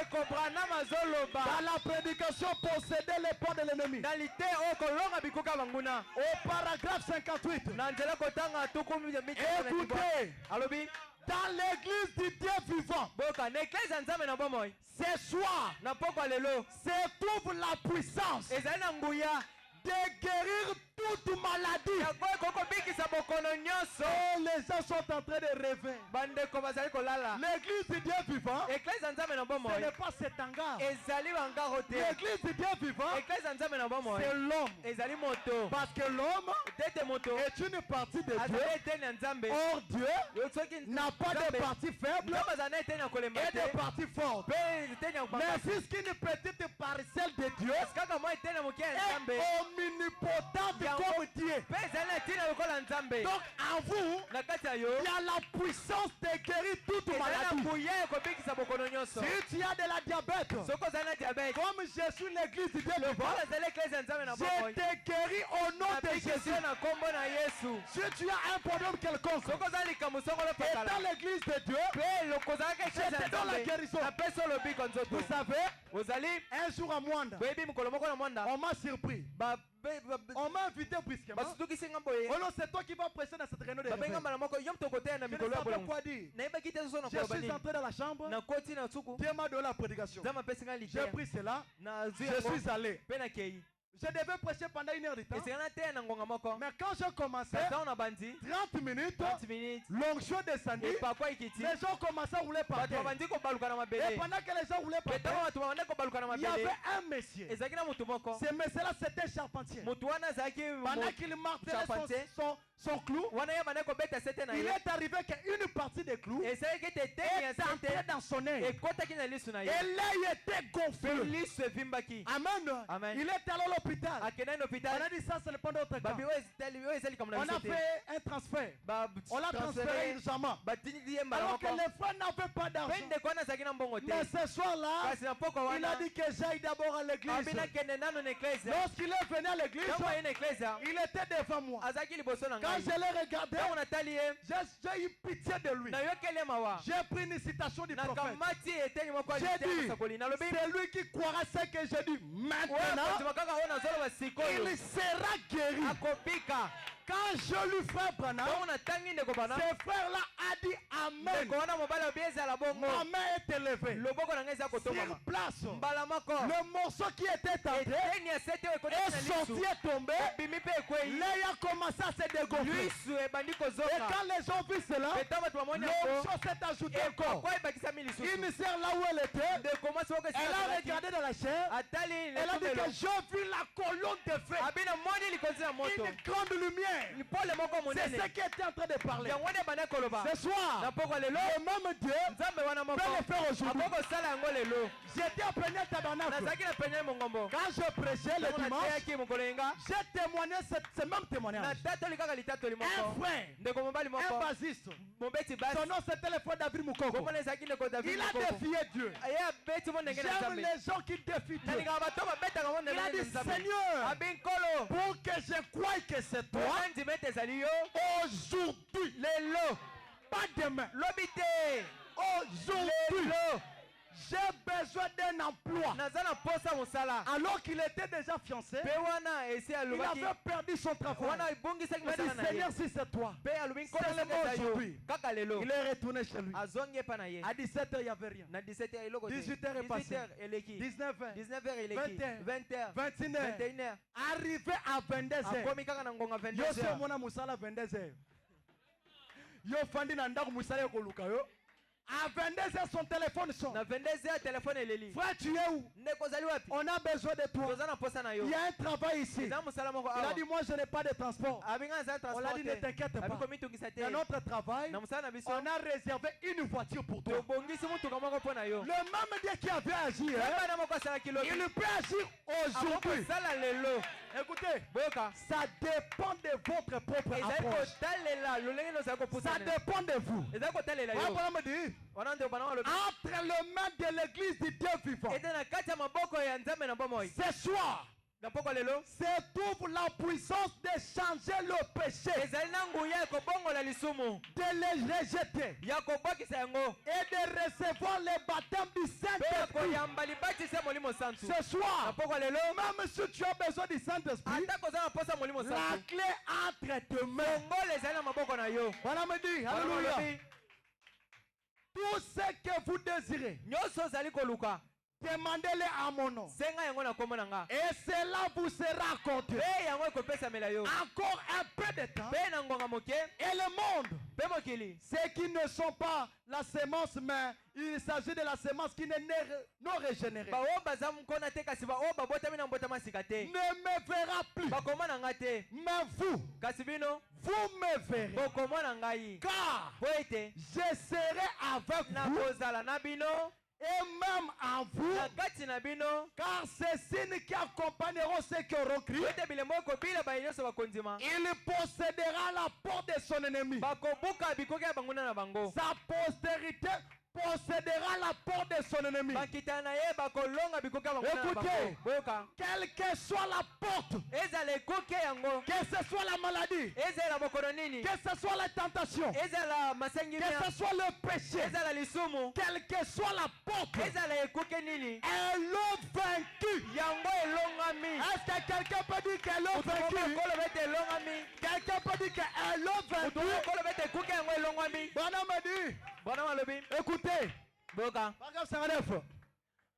dans la prédication, posséder les pas de l'ennemi. Au paragraphe 58. Écoutez, dans l'église du Dieu vivant, ce soir, se trouve la puissance de guérir toute maladie. Oh, les gens sont en train de rêver. L'église du Dieu vivant, ce n'est pas cet hangar. L'église du Dieu vivant, c'est l'homme. Parce que l'homme est une partie de Dieu. Or Dieu n'a pas de partie faible et de partie forte. Mais puisqu'une petite parcelle de Dieu est omnipotent comme Dieu. Donc en vous, il y a la puissance de guérir toute maladie. Si tu as de la diabète, comme je suis l'église de Dieu, je te guéris au nom de Jésus. Si tu as un problème quelconque, et dans l'église de Dieu, je te donne la guérison. Vous savez, un jour à Mwanda, on m'a surpris. On m'a invité brusquement. Oh non, c'est toi qui vas prêcher dans cette réunion de réveil. Je ne sais pas quoi dire. Je suis entré dans la chambre. Dieu m'a donné la prédication. J'ai pris cela. Je suis allé. Je devais prêcher pendant 1 heure de temps. Mais quand j'ai commencé, 30 minutes, l'onction descendue, les gens commençaient à rouler par terre. Et pendant que les gens roulaient par terre, il y avait un monsieur. Ce monsieur-là, c'était charpentier. Pendant qu'il martelait son clou, il est arrivé qu'une partie des clous est entrée dans son œil. Et l'œil était gonflé. Amen. Il est allé à l'hôpital. On a dit ça, c'est le pendant notre cas. On a fait un transfert. On l'a transféré urgemment. Alors que les frères n'avaient pas d'argent. Mais ce soir-là, il a dit que j'aille d'abord à l'église. Lorsqu'il est venu à l'église, il était devant moi. Quand je l'ai regardé, j'ai eu pitié de lui. J'ai pris une citation du prophète. J'ai dit, c'est lui qui croira ce que j'ai dit. Maintenant, il sera guéri. akobika. Quand je lui ferai Branham, ce frère-là a dit Amen. Ma main est élevée. Sur place, le morceau qui était tenté est sorti et tombé. L'air a commencé à se dégonfler. Et quand les gens ont vu cela, l'autre chose s'est ajoutée encore. Une sœur là où elle était, elle a regardé dans la chair. Elle a dit que j'ai vu la colonne de feu. Une grande lumière. C'est ce qui était en train de parler. Ce soir, le même Dieu peut le faire aujourd'hui. J'étais au premier tabernacle. Quand je prêchais le dimanche, j'ai témoigné ce même témoignage. Un frère, un bassiste, son nom c'était le frère David Moukoko. Il a défié Dieu. J'aime les gens qui défient Dieu. Il a dit Seigneur, pour que je croie que c'est toi, aujourd'hui, pas demain, aujourd'hui, j'ai besoin d'un emploi. Alors qu'il était déjà fiancé, il avait perdu son travail. Il a dit Seigneur, si c'est toi, seulement aujourd'hui. Il est retourné chez lui. À 17h, il n'y avait rien. 18h est passé. 19h, 20h, 21h. Arrivé à 22h. Yo se mona musala 22h. Yo fandi na ndako musala koluka yo. À 22h, son téléphone sonne. Frère, tu es où? On a besoin de toi. Il y a un travail ici. Il a dit, moi je n'ai pas de transport. On l'a dit, ne t'inquiète pas. Dans notre travail, on a réservé une voiture pour toi. Le même Dieu qui avait agi, il peut agir aujourd'hui. Écoutez, ça dépend de votre propre approche. Ça dépend de vous. Entre les mains de l'église du Dieu vivant, ce soir, se trouve la puissance de changer le péché, de les rejeter et de recevoir le baptême du Saint-Esprit. Ce soir, même si tu as besoin du Saint-Esprit, la clé entre tes mains. Voilà me dit, alléluia. Tout ce que vous désirez, demandez-le à mon nom. Et cela vous sera accordé. Encore un peu de temps. Et le monde, ceux qui ne sont pas la semence, mais il s'agit de la semence qui n'est non régénérée, ne me verra plus. Mais vous me verrez. Car je serai avec vous. Et même en vous, car ces signes qui accompagneront ceux qui auront crié, il possédera la porte de son ennemi. Sa postérité possédera la porte de son ennemi. Écoutez, quelle que soit la porte, que ce soit la maladie, que ce soit la tentation, que ce soit le péché, quelle que soit la porte, elle l'a vaincu. Est-ce que quelqu'un peut dire qu'elle l'a vaincu? Quelqu'un peut dire qu'elle l'a vaincu? Écoutez,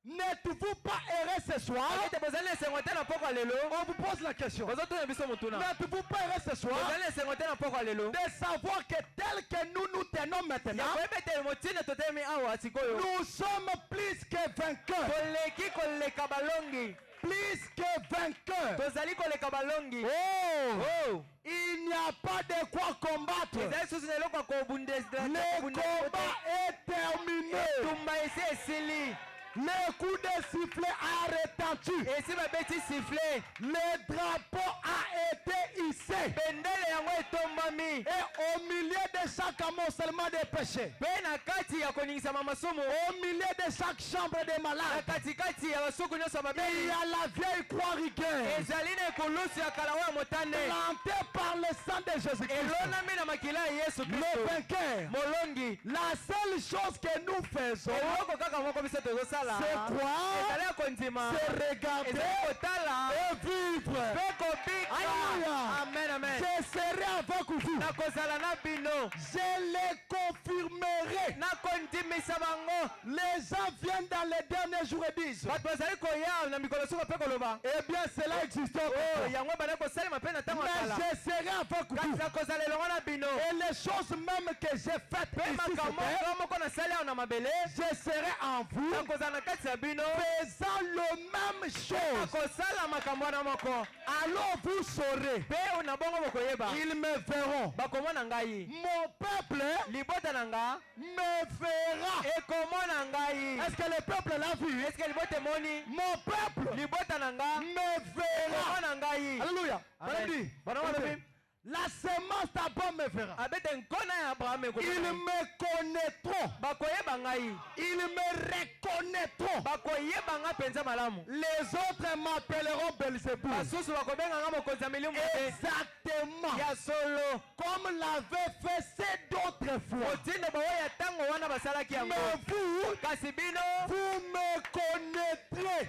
n'êtes-vous pas erré ce soir? On vous pose la question. N'êtes-vous pas erré ce soir de savoir que tel que nous tenons maintenant, nous sommes plus que vainqueurs. Plus que vainqueurs. Oh! Il n'y a pas de quoi combattre. Le combat est terminé. Le coup de sifflet a retenti. Le drapeau a été hissé. Et au milieu de chaque amoncellement de péchés, au milieu de chaque chambre de malades, il y a la vieille croix rigueur plantée par le sang de Jésus-Christ. Le vainqueur. La seule chose que nous faisons, c'est quoi? C'est regarder et vivre. Alléluia. amen. Je serai avec vous. Je les confirmerai. Les gens viennent dans les derniers jours et disent, eh bien cela existe encore. Mais je serai avec vous. Et les choses même que j'ai faites ici, je serai en vous, faisant le même chose. Alors vous saurez, ils me verront. Mon peuple me verra. Est-ce que le peuple l'a vu? Mon peuple me verra. Alléluia. La semence d'Abraham me verra. Ils me connaîtront. Ils me reconnaîtront. Les autres m'appelleront Belzébuth. Exactement. Comme l'avait fait ces d'autres fois. Mais vous me connaîtrez.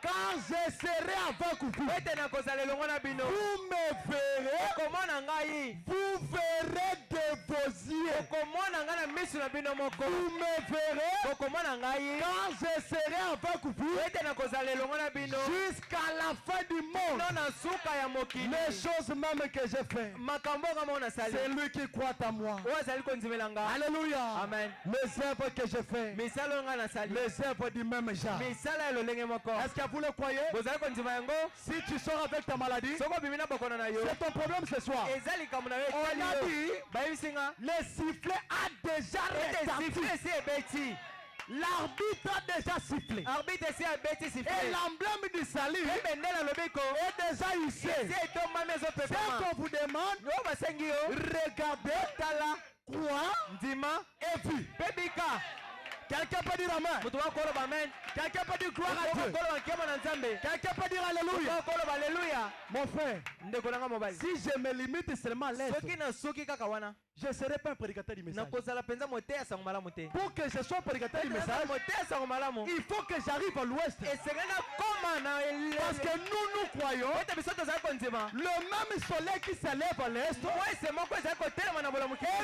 Quand je serai avec vous, vous me verrez. Vous verrez de vos yeux. Vous me verrez. Quand je serai avec vous jusqu'à la fin du monde. Les choses même que j'ai fait, c'est lui qui croit en moi. Alléluia. Amen. Les œuvres que j'ai fait, les œuvres du même genre. Est-ce que vous le croyez? Si tu sors avec ta maladie, c'est ton problème ce soir. On a dit, le sifflet a déjà retenti. L'arbitre a déjà sifflé. Et l'emblème du salut est déjà ici. C'est qu'on vous demande, regardez, croire et puis. Quelqu'un peut dire amen. Quelqu'un peut dire gloire à Dieu. Quelqu'un peut dire alléluia. Mon frère, si je me limite seulement à l'est, je ne serai pas un prédicateur du message. Pour que je sois prédicateur du message, il faut que j'arrive à l'ouest. Parce que nous croyons le même soleil qui se lève à l'est et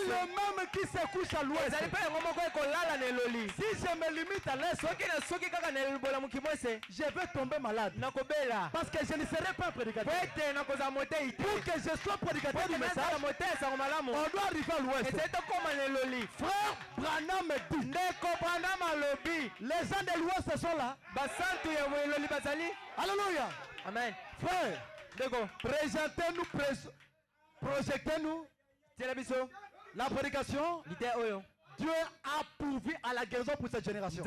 le même qui se couche à l'ouest. Si je me limite à l'est, je vais tomber malade. Parce que je ne serai pas un prédicateur. Pour que je sois prédicateur du message, on doit arriver à l'ouest. Frère Branham me dit, les gens de l'ouest sont là. Alléluia. Amen. Frère, présentez-nous, projetez-nous la prédication. Dieu a pourvu à la guérison pour cette génération. Au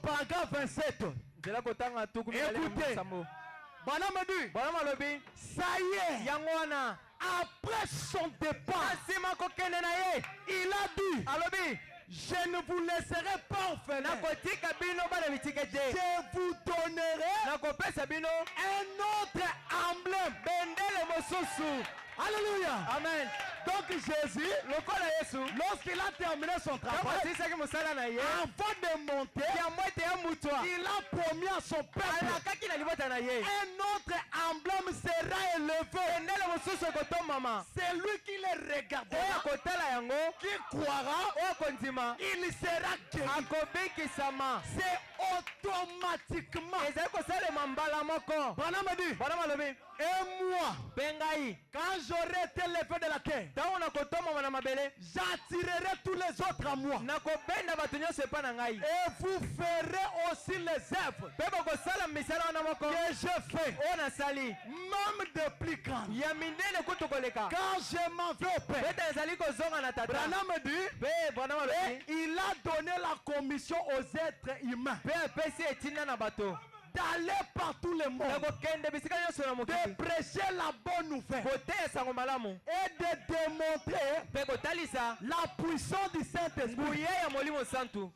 paragraphe 27, écoutez, Branham me dit, ça y est, après son départ, il a dit, je ne vous laisserai pas orphelin. Je vous donnerai un autre emblème. Alléluia. Amen. Donc Jésus, lorsqu'il a terminé son travail, avant de monter, il a promis à son peuple, un autre emblème sera élevé. C'est lui qui le regardera, qui croira, il sera guéri. C'est automatiquement. Branham me dit, et moi, quand j'aurai été levé de la terre, j'attirerai tous les autres à moi. Et vous ferez aussi les œuvres que je fais, même de plus grandes. Quand je m'en vais au Père, Branham me dit, et il a donné la commission aux êtres humains d'aller par tous les mondes, de prêcher la bonne nouvelle et de démontrer la puissance du Saint-Esprit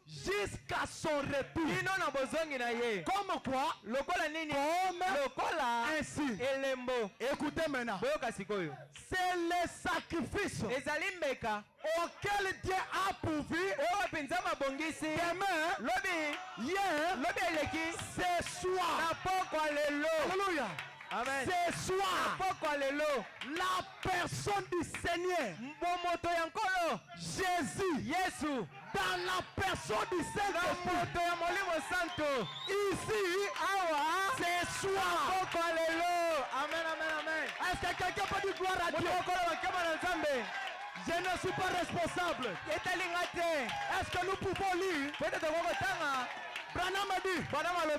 jusqu'à son retour. Comme quoi? Comme ainsi. Écoutez maintenant. C'est le sacrifice auquel Dieu a pourvu demain, hier, ce soir. Alléluia. Amen. Ce soir, la personne du Seigneur, Jésus, dans la personne du Saint-Esprit, ici, ce soir. Amen, amen, amen. Est-ce que quelqu'un peut dire gloire à Dieu? Je ne suis pas responsable. Est-ce que nous pouvons lire? Branham a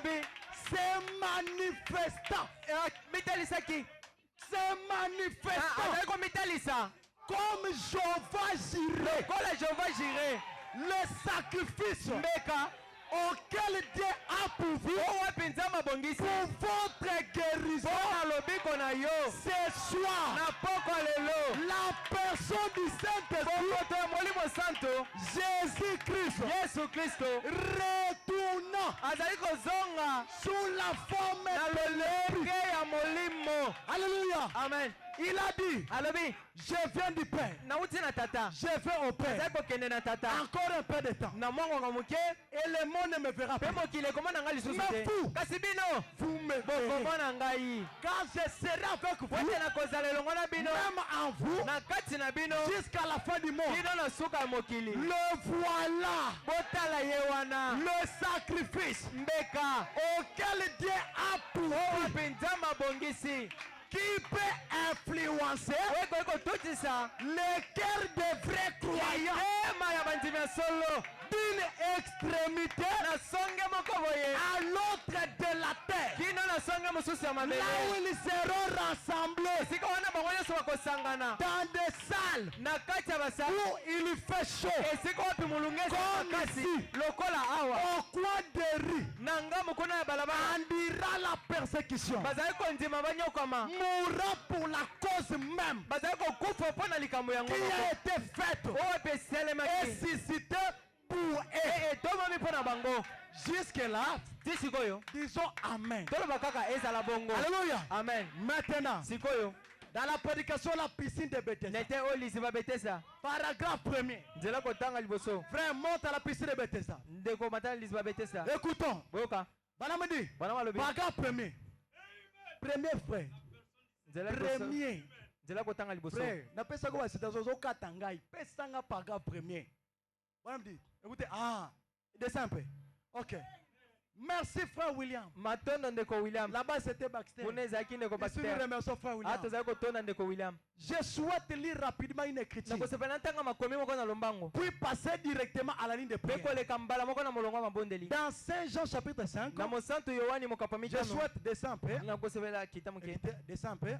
dit, c'est manifestant. C'est manifestant. Comme Jéhovah Jireh, le sacrifice auquel Dieu a pourvu pour votre guérison. Ce soir, la personne du Saint-Esprit, Jésus-Christ, retournant sous la forme de l'esprit. Alléluia. Amen. Il a dit, je viens du Père, je vais au Père, encore un peu de temps, et le monde ne me verra pas. Mais vous me verrez. Quand je serai avec vous, même en vous, jusqu'à la fin du monde, le voilà, le sacrifice auquel Dieu a pourvu, qui peut influencer le cœur des vrais croyants d'une extrémité à l'autre de la terre, là où ils seront rassemblés dans des salles où il fait chaud, comme ici, au coin de rue, endurant la persécution, mourra pour la cause même qui a été faite et suscité pour eux. Jusque-là, disons Amen. Alléluia. Amen. Maintenant, dans la prédication de la piscine de Bethesda, paragraphe 1er. Frère, monte à la piscine de Bethesda. Écoutons. Paragraphe 1er. Premier frère. Premier. Frère, n'appelle quoi c'est dans un katangai. Pesanga paragraphe premier. Écoutez, descends un peu. Ok. Merci frère William. Là-bas c'était Baxter. Ici nous remercions frère William. Je souhaite lire rapidement une écriture, puis passer directement à la ligne de prière. Dans Saint Jean chapitre 5, je souhaite descendre un peu. Descends un peu.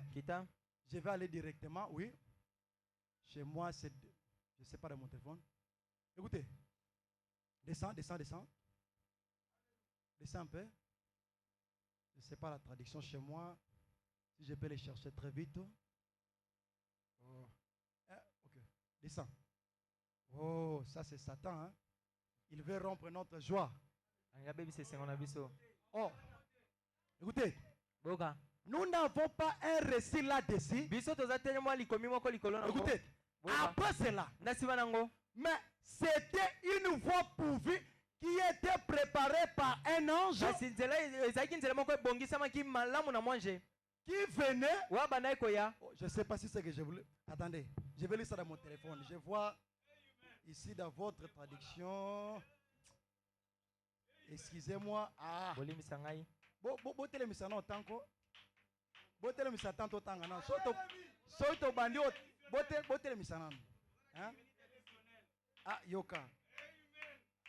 Je vais aller directement, oui. Chez moi, c'est... Je ne sais pas de mon téléphone. Écoutez. Descends. Descends un peu. Je ne sais pas la traduction chez moi. Si je peux les chercher très vite. Oh. Ok. Descends. Oh, ça c'est Satan. Hein? Il veut rompre notre joie. Oh. Écoutez. Nous n'avons pas un récit là-dessus. Écoutez. Après cela. Mais c'était une voie pourvue qui était préparée par un ange qui venait. Oh, je ne sais pas si c'est que je voulais. Attendez, je vais lire ça dans mon téléphone. Je vois ici dans votre traduction. Excusez-moi. Yoka.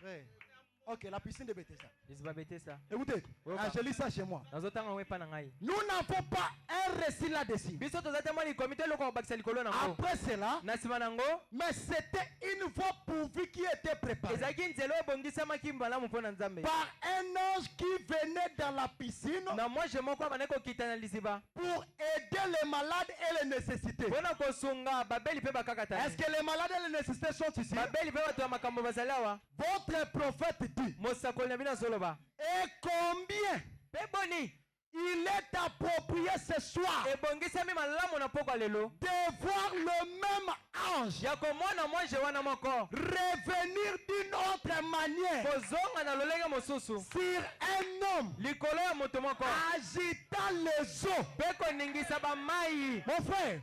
Ouais. Ok, la piscine de Bethesda. Écoutez, je lis ça chez moi. Nous n'avons pas un récit là-dessus. Après cela, mais c'était une voie pourvue qui était préparée par un ange qui venait dans la piscine pour aider les malades et les nécessités. Est-ce que les malades et les nécessités sont ici? Votre prophète dit, et combien Il est approprié ce soir de voir le même ange revenir d'une autre manière sur un homme agitant les eaux. Mon frère,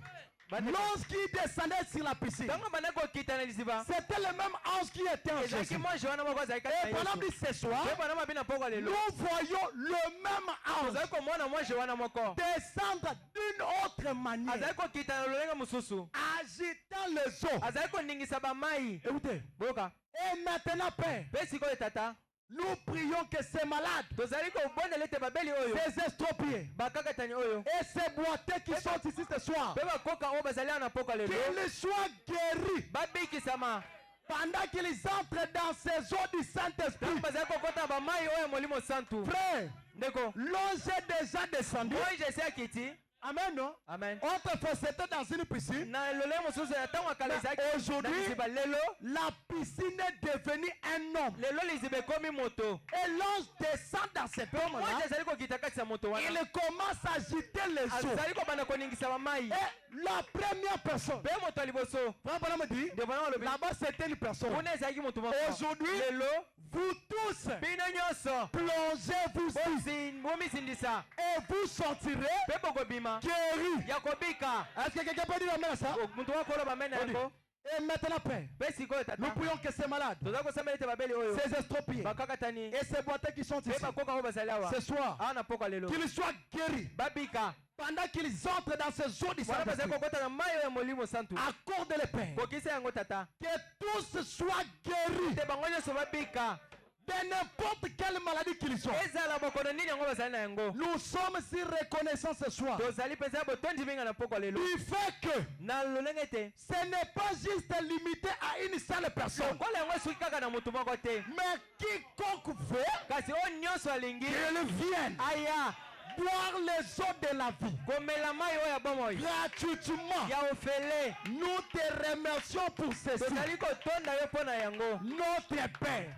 lorsqu'il descendait sur la piscine, c'était le même ange qui était en Jésus. Et pendant ce soir, nous voyons le même ange descendre d'une autre manière, agitant les eaux. Écoutez. Et maintenant, Père, nous prions que ces malades, ces estropiés et ces boiteux qui sont ici ce soir, qu'ils soient guéris pendant qu'ils entrent dans ces eaux du Saint-Esprit. Frère, l'ange est déjà descendu. Amen, non? Amen. Autrefois, c'était dans une piscine. Aujourd'hui, la piscine est devenue un homme. Et l'ange descend dans cet homme-là. Il commence à agiter les eaux. Et la première personne, là-bas c'était une personne. Aujourd'hui, vous tous, plongez-vous et vous sortirez guéri. Est-ce que quelqu'un peut dire amen à ça? Et maintenant, Père, nous prions que ces malades, ces estropiés et ces boiteux qui sont ici ce soir, qu'ils soient guéris pendant qu'ils entrent dans ces eaux du Saint-Esprit. Accorde-le, Père, que tous soient guéris de n'importe quelle maladie qu'ils ont. Nous sommes si reconnaissants ce soir du fait que ce n'est pas juste limité à une seule personne, mais quiconque veut qu'il vienne boire les eaux de la vie gratuitement. Nous te remercions pour ceci. Notre Père.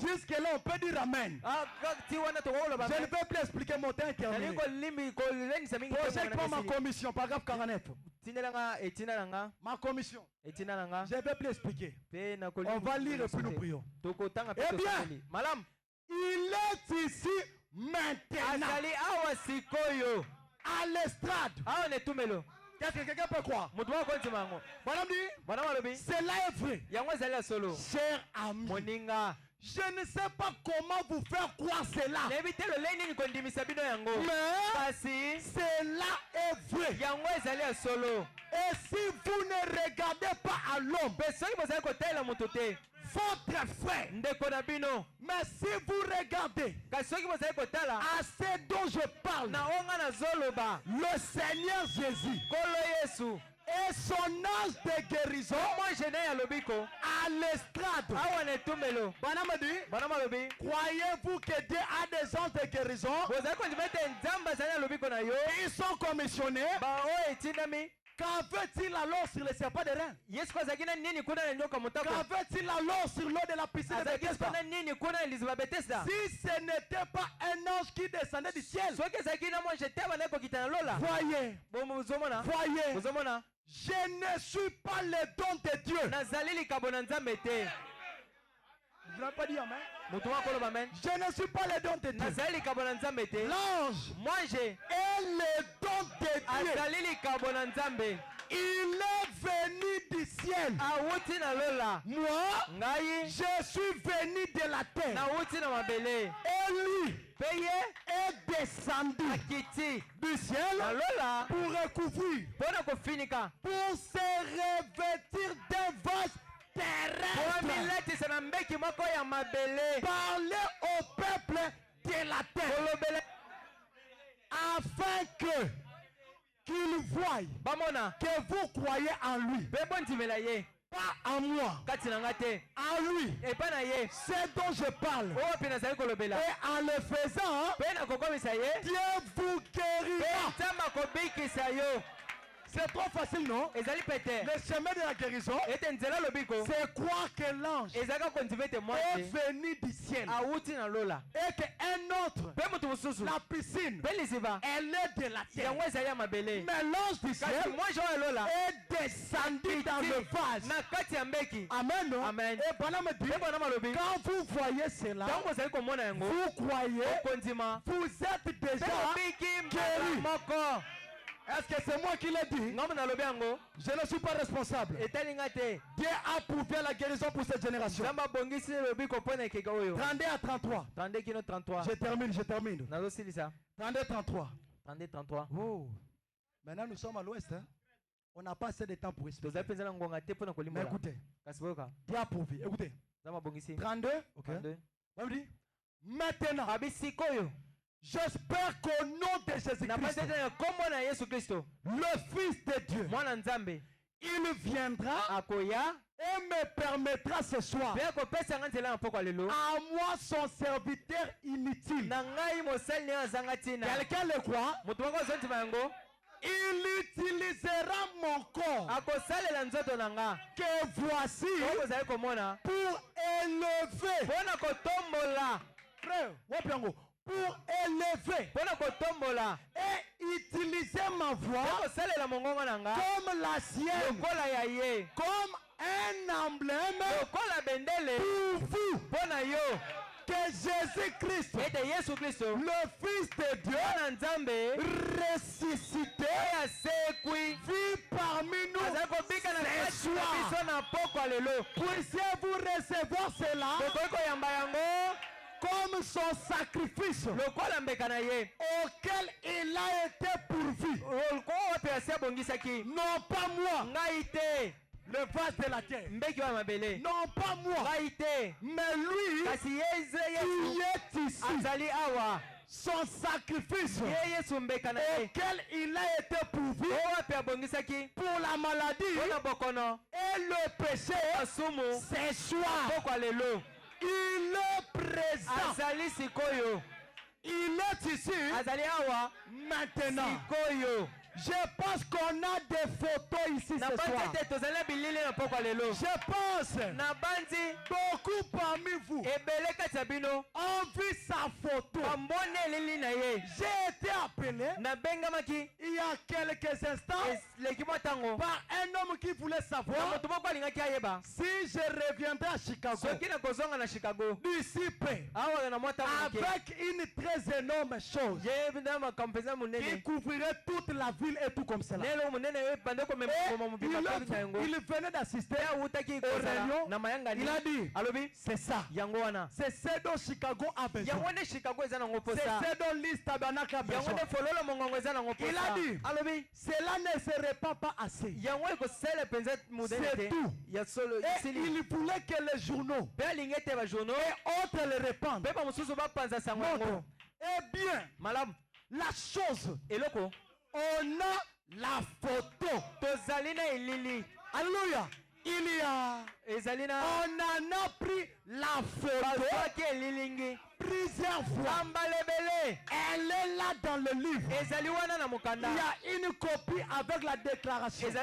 Jusque-là, on peut dire amen. Je ne vais plus expliquer mon temps terminé. Project pour ma commission, paragraphe 49. Ma commission. Je ne vais plus expliquer. On va lire et puis nous prions. Eh bien, il est ici maintenant à l'estrade. Qu'est-ce que quelqu'un peut croire? Cela est vrai. Cher ami, je ne sais pas comment vous faire croire cela, mais cela est vrai. Et si vous ne regardez pas à l'homme, votre frère, mais si vous regardez à ce dont je parle, le Seigneur Jésus et son ange de guérison à l'estrade. Croyez-vous que Dieu a des anges de guérison? Ils sont commissionnés. Qu'avait-il alors sur les serpents de reins? Qu'avait-il alors sur l'eau de la piscine de Bethesda? Si ce n'était pas un ange qui descendait du ciel. Voyez, je ne suis pas le don de Dieu. Vous n'avez pas dit amen? Je ne suis pas le don de Dieu. L'ange est le don de Dieu. Il est venu du ciel. Moi, je suis venu de la terre. Et lui est descendu du ciel pour recouvrir, pour se revêtir d'un vaste terrestre, parler au peuple de la terre, afin qu'il voie que vous croyez en lui, pas en moi, en lui. C'est dont je parle. Et en le faisant, Dieu vous guérira. C'est trop facile, non? Le chemin de la guérison, c'est croire que l'ange est venu du ciel. Et qu'un autre, la piscine, elle est de la terre. Mais l'ange du ciel est descendu dans le vase. Amen, non? Amen. Et Branham dit, quand vous voyez cela, vous croyez, vous êtes déjà guéri. Est-ce que c'est moi qui l'ai dit? Je ne suis pas responsable. Dieu a prouvé la guérison pour cette génération. 32 à 33. Je termine. 32 33. Oh. Maintenant nous sommes à l'ouest. Hein? On n'a pas assez de temps pour expliquer. Mais écoutez. Dieu a prouvé. Écoutez. 32. Ok. Maintenant. J'espère qu'au nom de Jésus-Christ, le Fils de Dieu, il viendra et me permettra ce soir, à moi son serviteur inutile. Quelqu'un le croit? Il utilisera mon corps que voici pour élever. Frère, pour élever et utiliser ma voix comme la sienne, comme un emblème pour vous, que Jésus-Christ, le Fils de Dieu, ressuscité, vit parmi nous ce soir. Puissiez-vous recevoir cela comme son sacrifice auquel il a été pourvu. Non pas moi, le vase de la terre. Non pas moi, mais lui qui est ici. Son sacrifice auquel il a été pourvu pour la maladie et le péché. Ce soir, il est présent. Il est ici maintenant. Je pense qu'on a des photos ici ce soir. Je pense beaucoup parmi vous ont vu sa photo. J'ai été appelé il y a quelques instants par un homme qui voulait savoir si je reviendrai à Chicago d'ici peu avec une très énorme chose qui couvrirait toute la ville et tout comme cela. Il venait d'assister aux réunions. Il a dit, c'est ça. C'est ce dont Chicago a besoin. C'est ce dont l'East Tabernacle a besoin. Il a dit, cela ne serait pas assez. C'est tout. Et il voulait que les journaux et autres le répandent. Eh bien, la chose, on a la photo. Alléluia. On en a pris la photo plusieurs fois. Elle est là dans le livre. Il y a une copie avec la déclaration de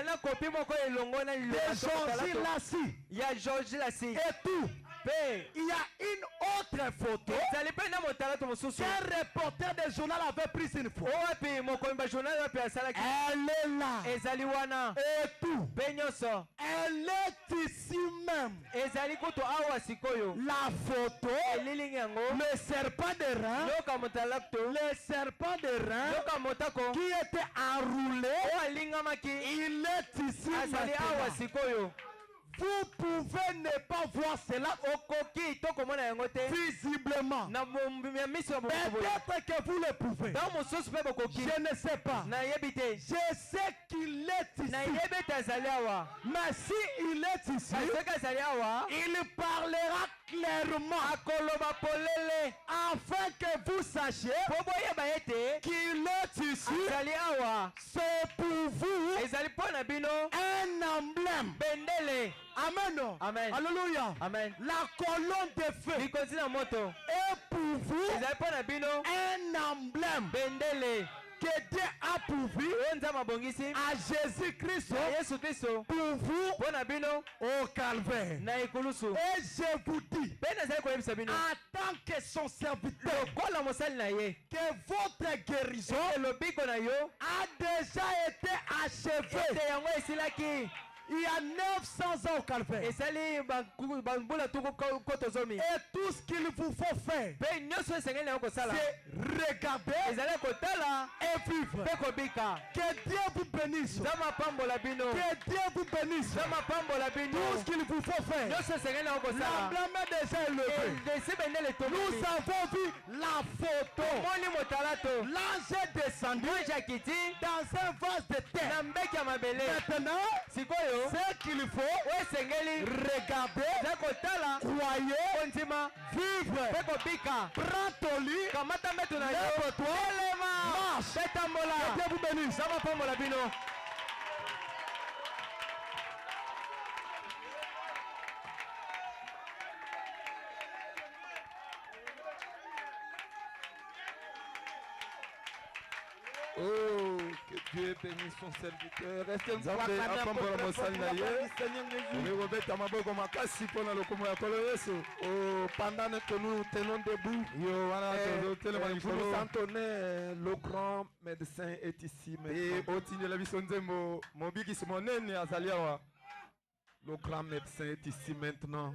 Georges Lassie. Et tout. Il y a une autre photo qu'un reporter de journal avait prise une fois. Elle est là. Et tout. Elle est ici même. La photo, le serpent de rein, qui était enroulé, il est ici maintenant. Vous pouvez ne pas voir cela visiblement. Peut-être que vous le pouvez. Je ne sais pas. Je sais qu'il est ici. Mais si il est ici, il parlera clairement afin que vous sachiez qu'il est ici. C'est pour vous un emblème. Amen. Amen. Alléluia. Amen. La colonne de feu est pour vous un emblème que Dieu a pourvu à Jésus-Christ pour vous au calvaire. Et je vous dis, en tant que son serviteur, que votre guérison a déjà été achevée. Il y a 900 ans au calvaire. Et tout ce qu'il vous faut faire, c'est regarder et vivre. Que Dieu vous bénisse. Que Dieu vous bénisse. Tout ce qu'il vous faut faire. L'emblème est déjà élevé. Nous avons vu la photo. L'ange est descendu dans un vase de terre. Maintenant, ce qu'il faut, regarder, croyer, vivre. Prends ton lit, lève-toi, marche. Que Dieu vous bénisse. Oh, que Dieu bénisse son serviteur. Restez nzambe apambola mosali na ye. Robeta maboko makasi pona lokomo ya kolo Yesu. Oh, pendant que nous tenons debout, nous entonnons le grand médecin est ici. Et otindela biso nzembo mobikisi monene azali awa. Le grand médecin est ici maintenant.